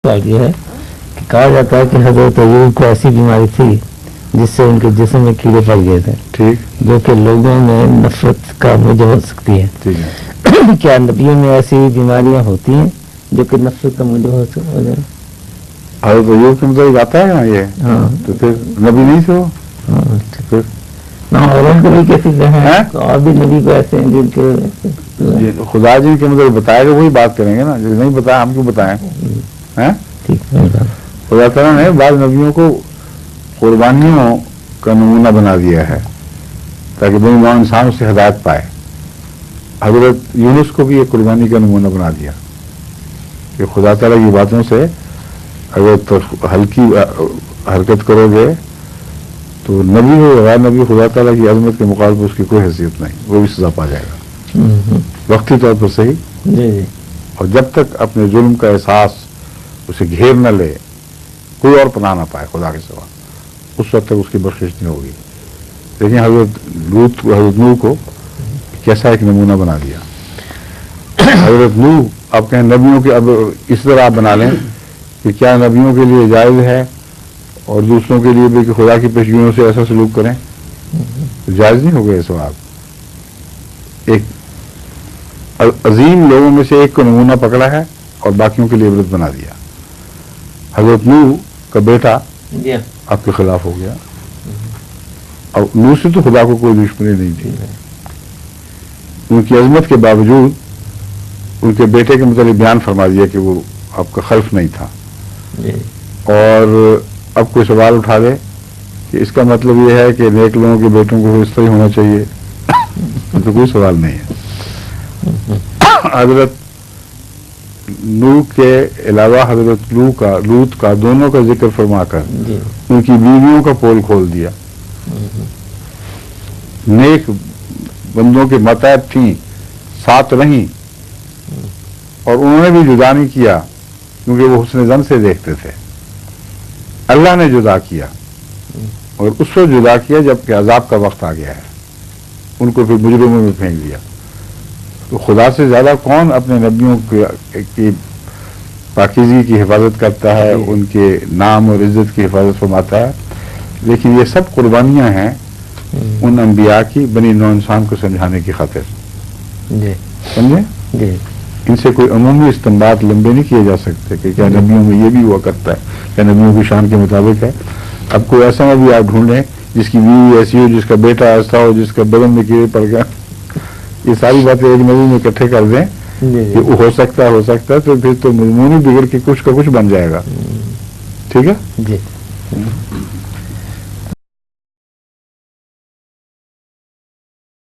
یہ ہے کہ کہا جاتا ہے کہ حضرت ایوب کو ایسی بیماری تھی جس سے ان کے جسم میں کیڑے پڑ گئے تھے، ٹھیک، جو کہ لوگوں میں نفرت کا موجب ہو سکتی ہے. ٹھیک ہے. کیا نبیوں میں ایسی بیماریاں ہوتی ہیں جو کہ نفرت کا موجب ہو جائے؟ حضرت ایوب کے مطابق آتا ہے نا یہ. ہاں. تو پھر نبی نہیں تھے وہ. ہاں. پھر اور ان کو بھی کیسے ہیں اور بھی نبی کو ایسے ہیں جن کے خدا جن کے مطلب بتایا گا وہی بات کریں گے نا، جو نہیں بتایا ہم کیوں بتائیں. خدا تعالیٰ نے بعض نبیوں کو قربانیوں کا نمونہ بنا دیا ہے تاکہ بے ایمان انسان اس سے ہدایت پائے. حضرت یونس کو بھی ایک قربانی کا نمونہ بنا دیا کہ خدا تعالیٰ کی باتوں سے اگر ہلکی حرکت کرو گے تو نبی ہو غیر نبی خدا تعالیٰ کی عظمت کے مقابلے اس کی کوئی حیثیت نہیں، وہ بھی سزا پا جائے گا وقتی طور پر صحیح. اور جب تک اپنے ظلم کا احساس اسے گھیر نہ لے، کوئی اور پناہ نہ پائے خدا کے سوا، اس وقت تک اس کی بخشش نہیں ہوگی. لیکن حضرت نوح کو کیسا ایک نمونہ بنا دیا. حضرت نوح آپ کہیں نبیوں کے، اب اس طرح آپ بنا لیں کہ کیا نبیوں کے لیے جائز ہے اور دوسروں کے لیے بھی کہ خدا کی پیشگیوں سے ایسا سلوک کریں؟ جائز نہیں ہوگا. یہ سوال ایک عظیم لوگوں میں سے ایک کو نمونہ پکڑا ہے اور باقیوں کے لیے عبرت بنا دیا. حضرت نوح کا بیٹا آپ کے خلاف ہو گیا، اور نوح سے تو خدا کو کوئی دشمنی نہیں تھی. ان کی عظمت کے باوجود ان کے بیٹے کے متعلق بیان فرما دیا کہ وہ آپ کا خلف نہیں تھا. اور اب کوئی سوال اٹھا دے کہ اس کا مطلب یہ ہے کہ نیک لوگوں کے بیٹوں کو اس طرح ہونا چاہیے، تو کوئی سوال نہیں ہے. حضرت نوح کے علاوہ حضرت لوط کا دونوں کا ذکر فرما کر ان کی بیویوں کا پول کھول دیا. نیک بندوں کے ماتحت تھیں، ساتھ رہیں، اور انہوں نے بھی جدا نہیں کیا کیونکہ وہ حسن ظن سے دیکھتے تھے. اللہ نے جدا کیا، اور اس کو جدا کیا جبکہ عذاب کا وقت آ گیا ہے. ان کو پھر مجرموں میں پھینک دیا. تو خدا سے زیادہ کون اپنے نبیوں کی پاکیزگی کی حفاظت کرتا ہے، ان کے نام اور عزت کی حفاظت فرماتا ہے. لیکن یہ سب قربانیاں ہیں ان انبیاء کی بنی نوع انسان کو سمجھانے کی خاطر. سمجھے؟ ان سے کوئی عمومی استنباط لمبے نہیں کیے جا سکتے کہ کیا نبیوں میں یہ بھی ہوا کرتا ہے، کیا نبیوں کی شان کے مطابق ہے. اب کوئی ایسا نبی آپ ڈھونڈیں جس کی بیوی ایسی ہو، جس کا بیٹا ایسا ہو، جس کا بدن میں کیڑے پڑ گئے. یہ ساری باتیں ایک نبی میں اکٹھے کر دیں کہ وہ ہو سکتا ہے تو پھر تو مضمون ہی بگڑ کے کچھ کا کچھ بن جائے گا. ٹھیک ہے.